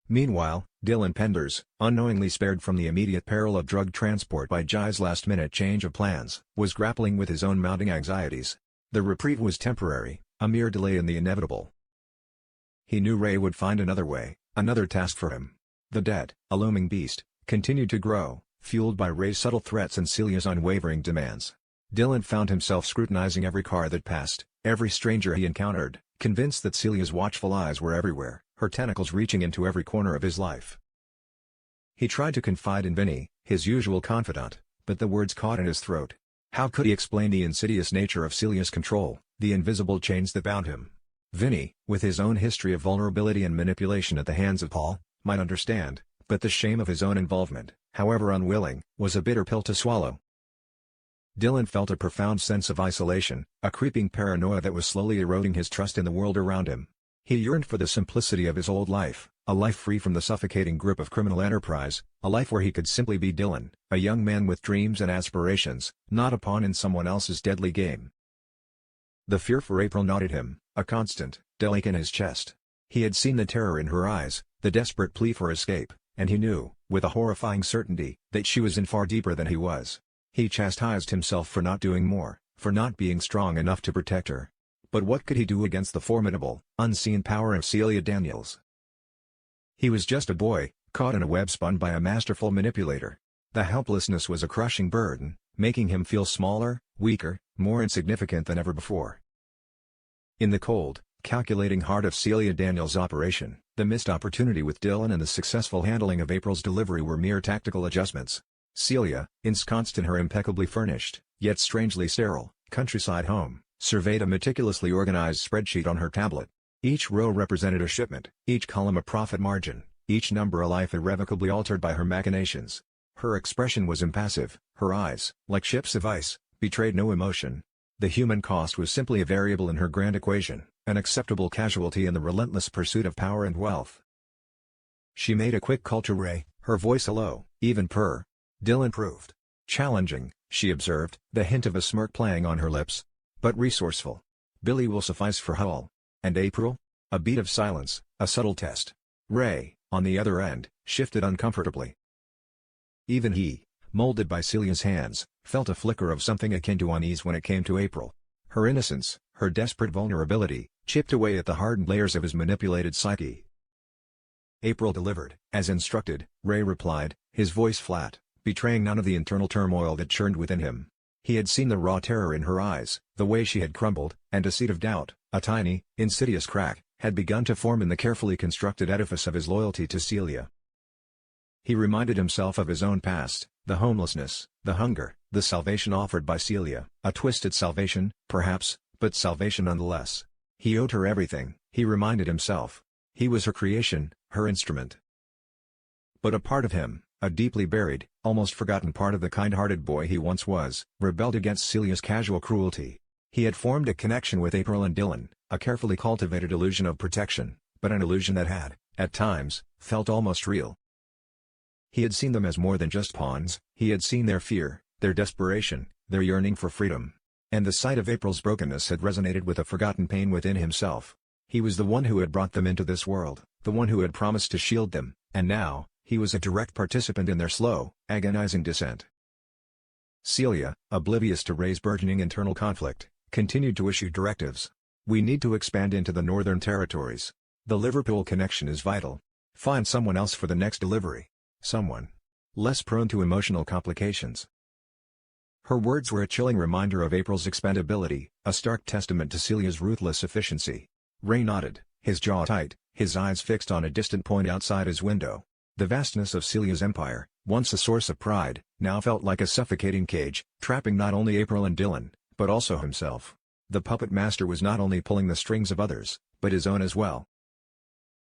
Meanwhile, Dylan Penders, unknowingly spared from the immediate peril of drug transport by Jai's last-minute change of plans, was grappling with his own mounting anxieties. The reprieve was temporary, a mere delay in the inevitable. He knew Ray would find another way, another task for him. The debt, a looming beast, continued to grow, fueled by Ray's subtle threats and Celia's unwavering demands. Dylan found himself scrutinizing every car that passed, every stranger he encountered, convinced that Celia's watchful eyes were everywhere, her tentacles reaching into every corner of his life. He tried to confide in Vinny, his usual confidant, but the words caught in his throat. How could he explain the insidious nature of Celia's control, the invisible chains that bound him? Vinny, with his own history of vulnerability and manipulation at the hands of Paul, might understand, but the shame of his own involvement, however unwilling, was a bitter pill to swallow. Dylan felt a profound sense of isolation, a creeping paranoia that was slowly eroding his trust in the world around him. He yearned for the simplicity of his old life, a life free from the suffocating grip of criminal enterprise, a life where he could simply be Dylan, a young man with dreams and aspirations, not a pawn in someone else's deadly game. The fear for April gnawed him, a constant, dull ache in his chest. He had seen the terror in her eyes, the desperate plea for escape, and he knew, with a horrifying certainty, that she was in far deeper than he was. He chastised himself for not doing more, for not being strong enough to protect her. But what could he do against the formidable, unseen power of Celia Daniels? He was just a boy, caught in a web spun by a masterful manipulator. The helplessness was a crushing burden, making him feel smaller, weaker, more insignificant than ever before. In the cold, calculating heart of Celia Daniels' operation, the missed opportunity with Dylan and the successful handling of April's delivery were mere tactical adjustments. Celia, ensconced in her impeccably furnished, yet strangely sterile, countryside home, surveyed a meticulously organized spreadsheet on her tablet. Each row represented a shipment, each column a profit margin, each number a life irrevocably altered by her machinations. Her expression was impassive, her eyes, like ships of ice, betrayed no emotion. The human cost was simply a variable in her grand equation, an acceptable casualty in the relentless pursuit of power and wealth. She made a quick call to Ray, her voice a low, even purr. Dylan proved challenging, she observed, the hint of a smirk playing on her lips. But resourceful. Billy will suffice for Hull. And April? A beat of silence, a subtle test. Ray, on the other end, shifted uncomfortably. Even he, molded by Celia's hands, felt a flicker of something akin to unease when it came to April. Her innocence, her desperate vulnerability, chipped away at the hardened layers of his manipulated psyche. April delivered, as instructed, Ray replied, his voice flat, betraying none of the internal turmoil that churned within him. He had seen the raw terror in her eyes, the way she had crumbled, and a seed of doubt, a tiny, insidious crack, had begun to form in the carefully constructed edifice of his loyalty to Celia. He reminded himself of his own past, the homelessness, the hunger, the salvation offered by Celia, a twisted salvation, perhaps, but salvation nonetheless. He owed her everything, he reminded himself. He was her creation, her instrument. But a part of him, a deeply buried, almost forgotten part of the kind-hearted boy he once was, rebelled against Celia's casual cruelty. He had formed a connection with April and Dylan, a carefully cultivated illusion of protection, but an illusion that had, at times, felt almost real. He had seen them as more than just pawns, he had seen their fear, their desperation, their yearning for freedom. And the sight of April's brokenness had resonated with a forgotten pain within himself. He was the one who had brought them into this world, the one who had promised to shield them, and now, he was a direct participant in their slow, agonizing descent. Celia, oblivious to Ray's burgeoning internal conflict, continued to issue directives. We need to expand into the Northern Territories. The Liverpool connection is vital. Find someone else for the next delivery. Someone less prone to emotional complications. Her words were a chilling reminder of April's expendability, a stark testament to Celia's ruthless efficiency. Ray nodded, his jaw tight, his eyes fixed on a distant point outside his window. The vastness of Celia's empire, once a source of pride, now felt like a suffocating cage, trapping not only April and Dylan, but also himself. The puppet master was not only pulling the strings of others, but his own as well.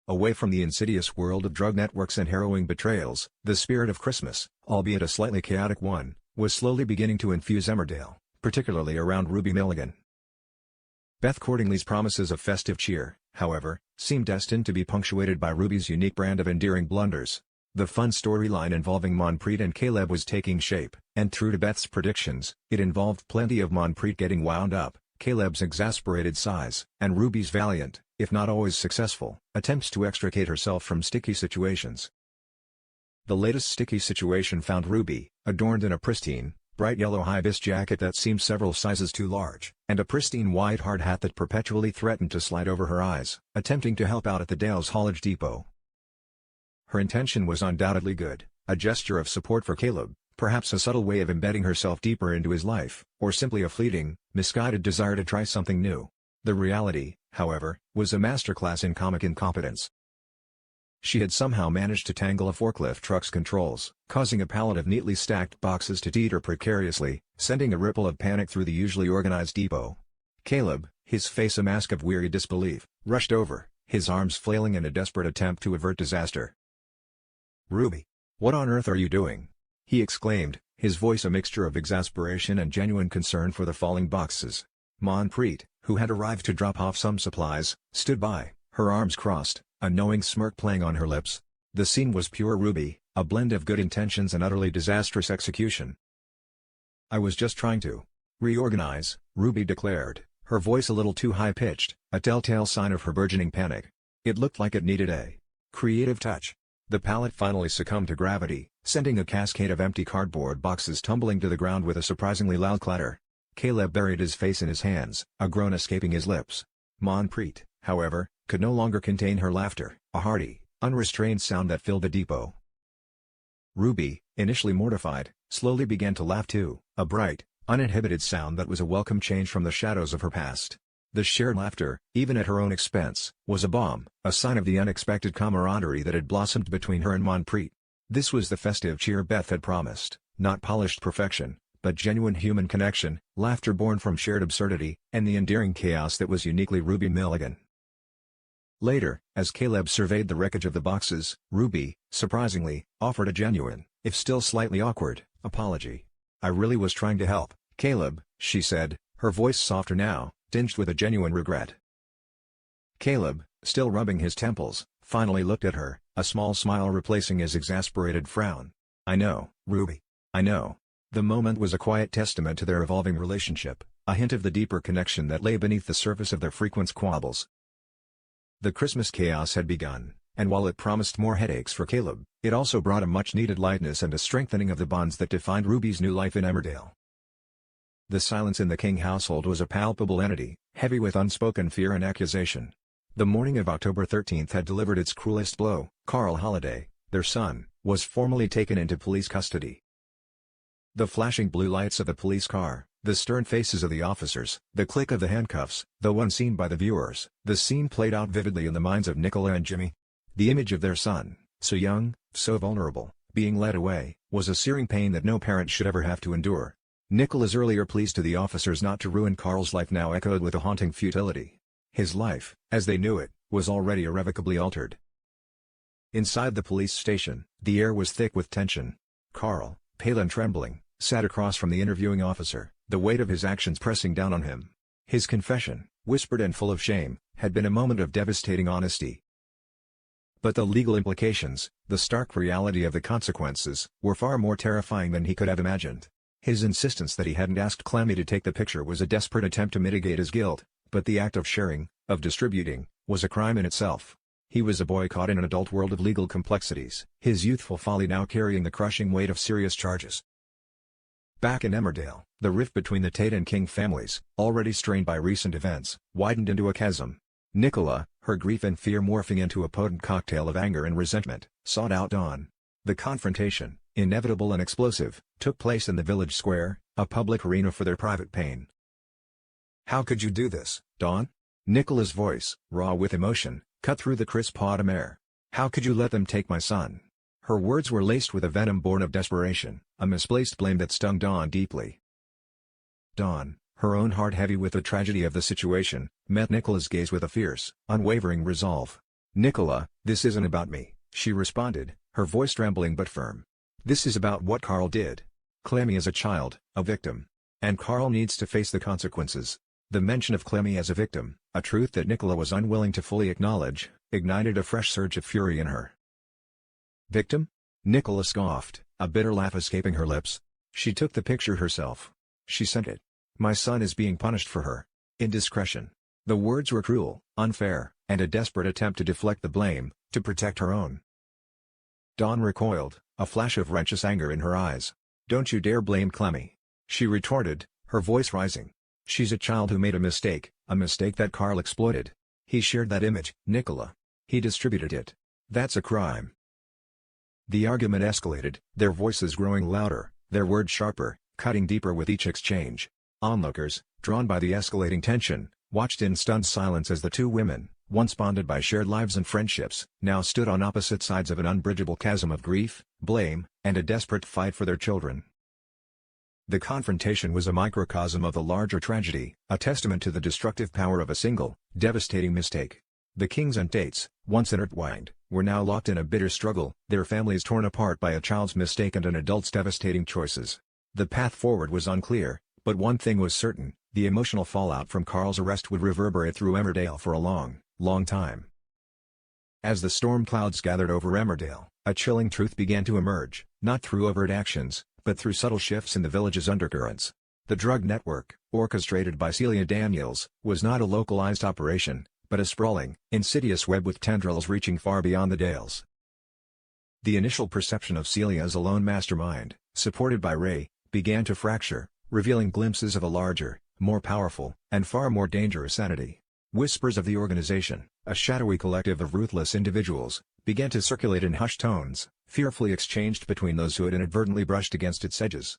Away from the insidious world of drug networks and harrowing betrayals, the spirit of Christmas, albeit a slightly chaotic one, was slowly beginning to infuse Emmerdale, particularly around Ruby Milligan. Beth Cordingley's promises of festive cheer, however, seemed destined to be punctuated by Ruby's unique brand of endearing blunders. The fun storyline involving Monpreet and Caleb was taking shape, and true to Beth's predictions, it involved plenty of Monpreet getting wound up, Caleb's exasperated sighs, and Ruby's valiant, if not always successful, attempts to extricate herself from sticky situations. The latest sticky situation found Ruby, adorned in a pristine, bright yellow high-vis jacket that seemed several sizes too large, and a pristine white hard hat that perpetually threatened to slide over her eyes, attempting to help out at the Dale's haulage depot. Her intention was undoubtedly good, a gesture of support for Caleb, perhaps a subtle way of embedding herself deeper into his life, or simply a fleeting, misguided desire to try something new. The reality, however, was a masterclass in comic incompetence. She had somehow managed to tangle a forklift truck's controls, causing a pallet of neatly stacked boxes to teeter precariously, sending a ripple of panic through the usually organized depot. Caleb, his face a mask of weary disbelief, rushed over, his arms flailing in a desperate attempt to avert disaster. "Ruby! What on earth are you doing?" he exclaimed, his voice a mixture of exasperation and genuine concern for the falling boxes. Manpreet, who had arrived to drop off some supplies, stood by, her arms crossed, a knowing smirk playing on her lips. The scene was pure Ruby, a blend of good intentions and utterly disastrous execution. "I was just trying to reorganize," Ruby declared, her voice a little too high-pitched, a telltale sign of her burgeoning panic. It looked like it needed a creative touch. The pallet finally succumbed to gravity, sending a cascade of empty cardboard boxes tumbling to the ground with a surprisingly loud clatter. Caleb buried his face in his hands, a groan escaping his lips. Manpreet, however, could no longer contain her laughter, a hearty, unrestrained sound that filled the depot. Ruby, initially mortified, slowly began to laugh too, a bright, uninhibited sound that was a welcome change from the shadows of her past. The shared laughter, even at her own expense, was a balm, a sign of the unexpected camaraderie that had blossomed between her and Manpreet. This was the festive cheer Beth had promised, not polished perfection, but genuine human connection, laughter born from shared absurdity, and the endearing chaos that was uniquely Ruby Milligan. Later, as Caleb surveyed the wreckage of the boxes, Ruby, surprisingly, offered a genuine, if still slightly awkward, apology. "I really was trying to help, Caleb," she said, her voice softer now, tinged with a genuine regret. Caleb, still rubbing his temples, finally looked at her, a small smile replacing his exasperated frown. "I know, Ruby. I know." The moment was a quiet testament to their evolving relationship, a hint of the deeper connection that lay beneath the surface of their frequent squabbles. The Christmas chaos had begun, and while it promised more headaches for Caleb, it also brought a much-needed lightness and a strengthening of the bonds that defined Ruby's new life in Emmerdale. The silence in the King household was a palpable entity, heavy with unspoken fear and accusation. The morning of October 13th had delivered its cruelest blow. Carl Holliday, their son, was formally taken into police custody. The flashing blue lights of the police car, the stern faces of the officers, the click of the handcuffs, though unseen by the viewers, the scene played out vividly in the minds of Nicola and Jimmy. The image of their son, so young, so vulnerable, being led away, was a searing pain that no parent should ever have to endure. Nicola's earlier pleas to the officers not to ruin Carl's life now echoed with a haunting futility. His life, as they knew it, was already irrevocably altered. Inside the police station, the air was thick with tension. Carl, pale and trembling, sat across from the interviewing officer, the weight of his actions pressing down on him. His confession, whispered and full of shame, had been a moment of devastating honesty. But the legal implications, the stark reality of the consequences, were far more terrifying than he could have imagined. His insistence that he hadn't asked Clemmy to take the picture was a desperate attempt to mitigate his guilt, but the act of sharing, of distributing, was a crime in itself. He was a boy caught in an adult world of legal complexities, his youthful folly now carrying the crushing weight of serious charges. Back in Emmerdale, the rift between the Tate and King families, already strained by recent events, widened into a chasm. Nicola, her grief and fear morphing into a potent cocktail of anger and resentment, sought out Dawn. The confrontation, inevitable and explosive, took place in the village square, a public arena for their private pain. "How could you do this, Dawn?" Nicola's voice, raw with emotion, cut through the crisp autumn air. "How could you let them take my son?" Her words were laced with a venom born of desperation, a misplaced blame that stung Dawn deeply. Dawn, her own heart heavy with the tragedy of the situation, met Nicola's gaze with a fierce, unwavering resolve. "Nicola, this isn't about me," she responded, her voice trembling but firm. "This is about what Carl did. Clemmy is a child, a victim. And Carl needs to face the consequences." The mention of Clemmy as a victim, a truth that Nicola was unwilling to fully acknowledge, ignited a fresh surge of fury in her. "Victim?" Nicola scoffed, a bitter laugh escaping her lips. "She took the picture herself. She sent it. My son is being punished for her indiscretion." The words were cruel, unfair, and a desperate attempt to deflect the blame, to protect her own. Dawn recoiled, a flash of righteous anger in her eyes. "Don't you dare blame Clemmy," she retorted, her voice rising. "She's a child who made a mistake that Carl exploited. He shared that image, Nicola. He distributed it. That's a crime." The argument escalated, their voices growing louder, their words sharper, cutting deeper with each exchange. Onlookers, drawn by the escalating tension, watched in stunned silence as the two women, once bonded by shared lives and friendships, now stood on opposite sides of an unbridgeable chasm of grief, blame, and a desperate fight for their children. The confrontation was a microcosm of the larger tragedy, a testament to the destructive power of a single, devastating mistake. The Kings and Tates, once intertwined, were now locked in a bitter struggle, their families torn apart by a child's mistake and an adult's devastating choices. The path forward was unclear, but one thing was certain: the emotional fallout from Carl's arrest would reverberate through Emmerdale for a long, long time. As the storm clouds gathered over Emmerdale, a chilling truth began to emerge, not through overt actions, but through subtle shifts in the village's undercurrents. The drug network, orchestrated by Celia Daniels, was not a localized operation, but a sprawling, insidious web with tendrils reaching far beyond the dales. The initial perception of Celia as a lone mastermind, supported by Ray, began to fracture, revealing glimpses of a larger, more powerful, and far more dangerous entity. Whispers of the organization, a shadowy collective of ruthless individuals, began to circulate in hushed tones, fearfully exchanged between those who had inadvertently brushed against its edges.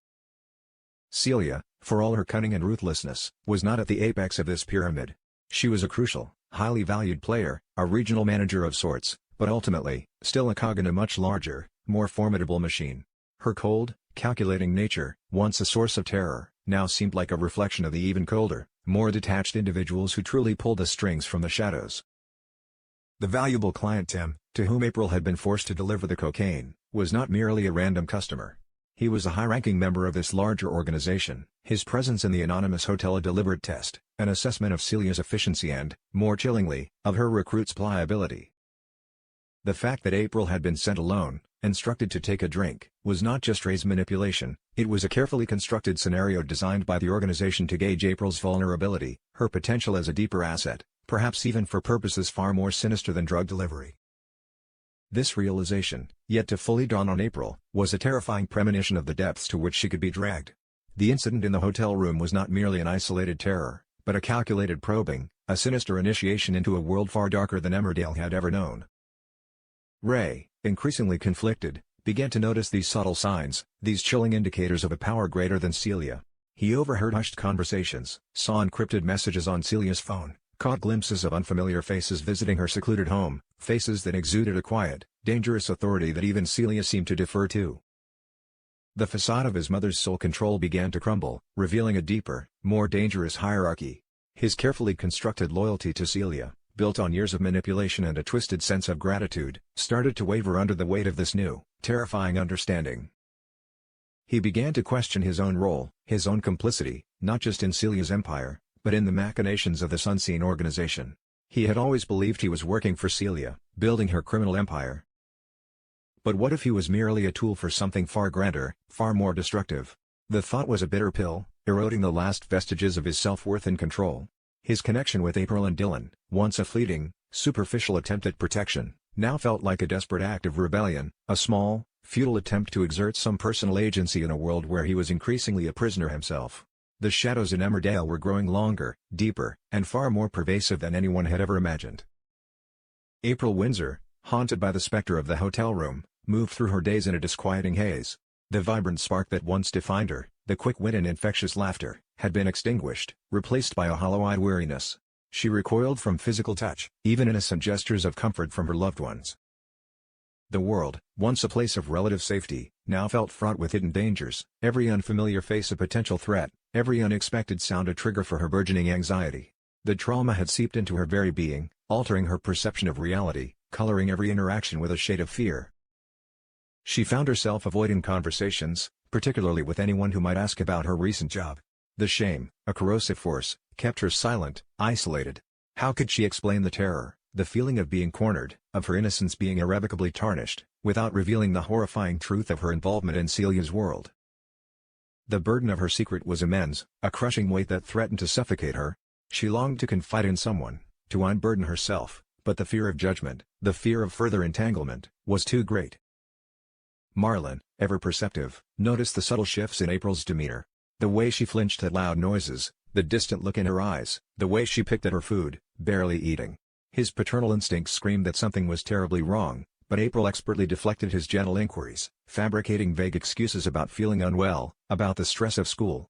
Celia, for all her cunning and ruthlessness, was not at the apex of this pyramid. She was a crucial, highly valued player, a regional manager of sorts, but ultimately, still a cog in a much larger, more formidable machine. Her cold, calculating nature, once a source of terror, now seemed like a reflection of the even colder, more detached individuals who truly pulled the strings from the shadows. The valuable client Tim, to whom April had been forced to deliver the cocaine, was not merely a random customer. He was a high-ranking member of this larger organization, his presence in the anonymous hotel a deliberate test, an assessment of Celia's efficiency and, more chillingly, of her recruit's pliability. The fact that April had been sent alone, instructed to take a drink, was not just Ray's manipulation, it was a carefully constructed scenario designed by the organization to gauge April's vulnerability, her potential as a deeper asset, perhaps even for purposes far more sinister than drug delivery. This realization, yet to fully dawn on April, was a terrifying premonition of the depths to which she could be dragged. The incident in the hotel room was not merely an isolated terror, but a calculated probing, a sinister initiation into a world far darker than Emmerdale had ever known. Ray, increasingly conflicted, began to notice these subtle signs, these chilling indicators of a power greater than Celia. He overheard hushed conversations, saw encrypted messages on Celia's phone, caught glimpses of unfamiliar faces visiting her secluded home, faces that exuded a quiet, dangerous authority that even Celia seemed to defer to. The facade of his mother's sole control began to crumble, revealing a deeper, more dangerous hierarchy. His carefully constructed loyalty to Celia, built on years of manipulation and a twisted sense of gratitude, started to waver under the weight of this new, terrifying understanding. He began to question his own role, his own complicity, not just in Celia's empire, but in the machinations of this unseen organization. He had always believed he was working for Celia, building her criminal empire. But what if he was merely a tool for something far grander, far more destructive? The thought was a bitter pill, eroding the last vestiges of his self-worth and control. His connection with April and Dylan, once a fleeting, superficial attempt at protection, now felt like a desperate act of rebellion, a small, futile attempt to exert some personal agency in a world where he was increasingly a prisoner himself. The shadows in Emmerdale were growing longer, deeper, and far more pervasive than anyone had ever imagined. April Windsor, haunted by the specter of the hotel room, moved through her days in a disquieting haze. The vibrant spark that once defined her, the quick wit and infectious laughter, had been extinguished, replaced by a hollow-eyed weariness. She recoiled from physical touch, even innocent gestures of comfort from her loved ones. The world, once a place of relative safety, now felt fraught with hidden dangers, every unfamiliar face a potential threat, every unexpected sound a trigger for her burgeoning anxiety. The trauma had seeped into her very being, altering her perception of reality, coloring every interaction with a shade of fear. She found herself avoiding conversations, particularly with anyone who might ask about her recent job. The shame, a corrosive force, kept her silent, isolated. How could she explain the terror, the feeling of being cornered, of her innocence being irrevocably tarnished, without revealing the horrifying truth of her involvement in Celia's world? The burden of her secret was immense, a crushing weight that threatened to suffocate her. She longed to confide in someone, to unburden herself, but the fear of judgment, the fear of further entanglement, was too great. Marlon, ever perceptive, noticed the subtle shifts in April's demeanor. The way she flinched at loud noises, the distant look in her eyes, the way she picked at her food, barely eating. His paternal instincts screamed that something was terribly wrong, but April expertly deflected his gentle inquiries, fabricating vague excuses about feeling unwell, about the stress of school.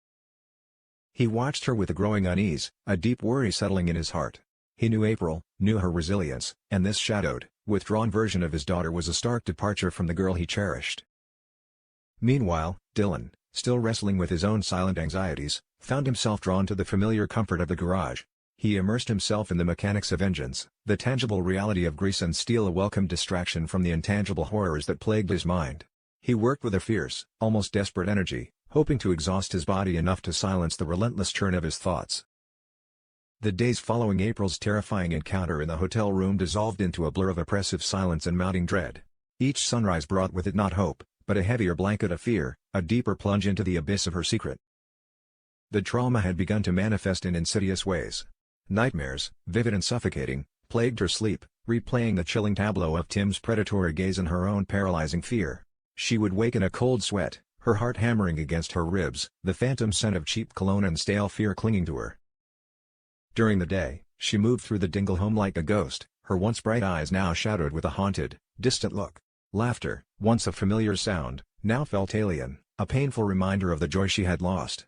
He watched her with a growing unease, a deep worry settling in his heart. He knew April, knew her resilience, and this shadowed, withdrawn version of his daughter was a stark departure from the girl he cherished. Meanwhile, Dylan, still wrestling with his own silent anxieties, found himself drawn to the familiar comfort of the garage. He immersed himself in the mechanics of engines, the tangible reality of grease and steel, a welcome distraction from the intangible horrors that plagued his mind. He worked with a fierce, almost desperate energy, hoping to exhaust his body enough to silence the relentless churn of his thoughts. The days following April's terrifying encounter in the hotel room dissolved into a blur of oppressive silence and mounting dread. Each sunrise brought with it not hope, but a heavier blanket of fear, a deeper plunge into the abyss of her secret. The trauma had begun to manifest in insidious ways. Nightmares, vivid and suffocating, plagued her sleep, replaying the chilling tableau of Tim's predatory gaze and her own paralyzing fear. She would wake in a cold sweat, her heart hammering against her ribs, the phantom scent of cheap cologne and stale fear clinging to her. During the day, she moved through the Dingle home like a ghost, her once bright eyes now shadowed with a haunted, distant look. Laughter, once a familiar sound, now felt alien, a painful reminder of the joy she had lost.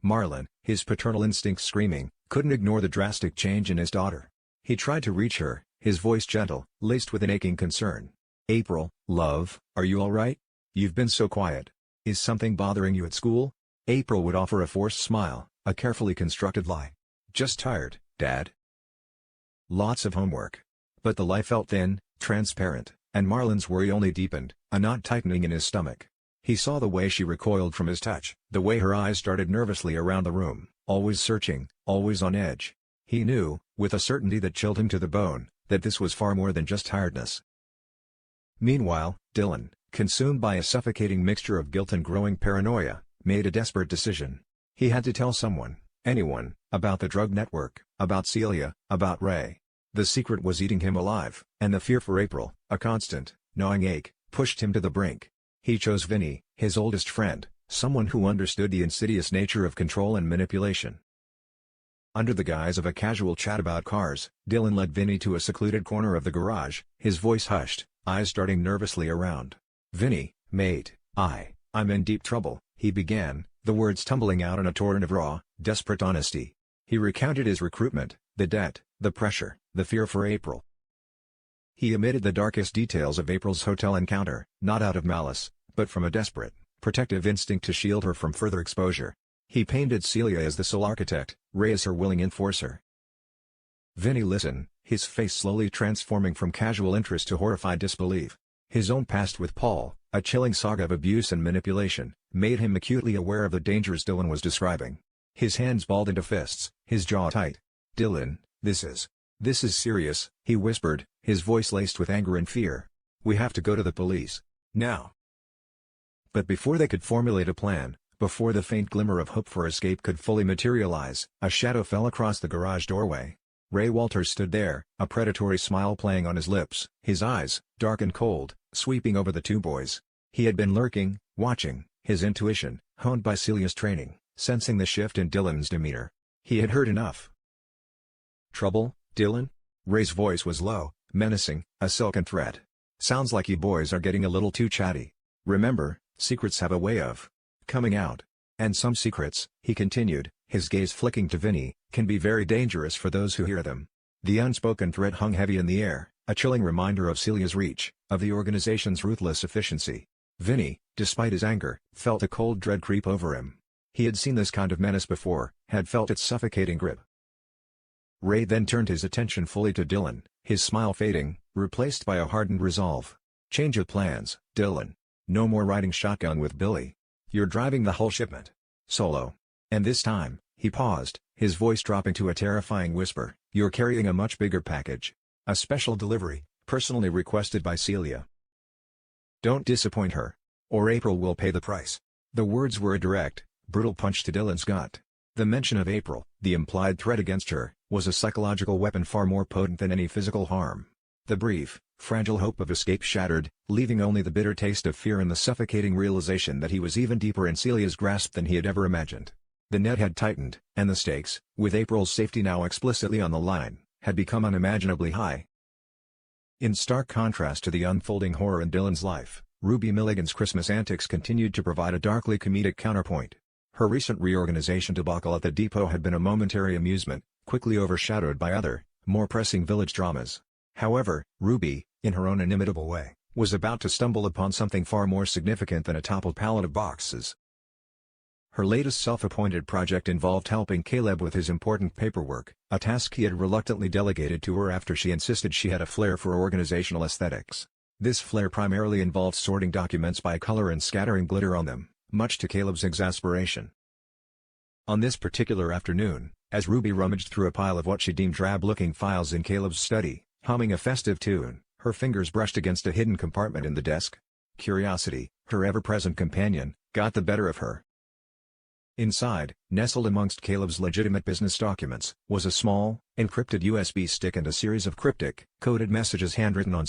Marlon, his paternal instincts screaming, couldn't ignore the drastic change in his daughter. He tried to reach her, his voice gentle, laced with an aching concern. "April, love, are you all right? You've been so quiet. Is something bothering you at school?" April would offer a forced smile, a carefully constructed lie. "Just tired, Dad. Lots of homework." But the lie felt thin, transparent, and Marlon's worry only deepened, a knot tightening in his stomach. He saw the way she recoiled from his touch, the way her eyes darted nervously around the room, always searching, always on edge. He knew, with a certainty that chilled him to the bone, that this was far more than just tiredness. Meanwhile, Dylan, consumed by a suffocating mixture of guilt and growing paranoia, made a desperate decision. He had to tell someone, anyone, about the drug network, about Celia, about Ray. The secret was eating him alive, and the fear for April, a constant, gnawing ache, pushed him to the brink. He chose Vinny, his oldest friend, someone who understood the insidious nature of control and manipulation. Under the guise of a casual chat about cars, Dylan led Vinny to a secluded corner of the garage, his voice hushed, eyes darting nervously around. "Vinny, mate, I'm in deep trouble," he began, the words tumbling out in a torrent of raw, desperate honesty. He recounted his recruitment, the debt, the pressure, the fear for April. He omitted the darkest details of April's hotel encounter, not out of malice, but from a desperate, protective instinct to shield her from further exposure. He painted Celia as the sole architect, Ray as her willing enforcer. "Vinny, listen," his face slowly transforming from casual interest to horrified disbelief. His own past with Paul, a chilling saga of abuse and manipulation, made him acutely aware of the dangers Dylan was describing. His hands balled into fists, his jaw tight. "Dylan, this is serious," he whispered, his voice laced with anger and fear. "We have to go to the police. Now." But before they could formulate a plan, before the faint glimmer of hope for escape could fully materialize, a shadow fell across the garage doorway. Ray Walters stood there, a predatory smile playing on his lips, his eyes, dark and cold, sweeping over the two boys. He had been lurking, watching, his intuition, honed by Celia's training, sensing the shift in Dylan's demeanor. He had heard enough. "Trouble, Dylan?" Ray's voice was low, menacing, a silken threat. "Sounds like you boys are getting a little too chatty. Remember, secrets have a way of coming out. And some secrets," he continued, his gaze flicking to Vinny, "can be very dangerous for those who hear them." The unspoken threat hung heavy in the air, a chilling reminder of Celia's reach, of the organization's ruthless efficiency. Vinny, despite his anger, felt a cold dread creep over him. He had seen this kind of menace before, had felt its suffocating grip. Ray then turned his attention fully to Dylan, his smile fading, replaced by a hardened resolve. "Change of plans, Dylan. No more riding shotgun with Billy. You're driving the whole shipment. Solo. And this time," he paused, his voice dropping to a terrifying whisper, "you're carrying a much bigger package. A special delivery, personally requested by Celia. Don't disappoint her, or April will pay the price." The words were a direct, brutal punch to Dylan's gut. The mention of April, the implied threat against her, was a psychological weapon far more potent than any physical harm. The brief, fragile hope of escape shattered, leaving only the bitter taste of fear and the suffocating realization that he was even deeper in Celia's grasp than he had ever imagined. The net had tightened, and the stakes, with April's safety now explicitly on the line, had become unimaginably high. In stark contrast to the unfolding horror in Dylan's life, Ruby Milligan's Christmas antics continued to provide a darkly comedic counterpoint. Her recent reorganization debacle at the depot had been a momentary amusement, quickly overshadowed by other, more pressing village dramas. However, Ruby, in her own inimitable way, was about to stumble upon something far more significant than a toppled pallet of boxes. Her latest self-appointed project involved helping Caleb with his important paperwork, a task he had reluctantly delegated to her after she insisted she had a flair for organizational aesthetics. This flair primarily involved sorting documents by color and scattering glitter on them, much to Caleb's exasperation. On this particular afternoon, as Ruby rummaged through a pile of what she deemed drab-looking files in Caleb's study, humming a festive tune, her fingers brushed against a hidden compartment in the desk. Curiosity, her ever-present companion, got the better of her. Inside, nestled amongst Caleb's legitimate business documents, was a small, encrypted USB stick and a series of cryptic, coded messages handwritten on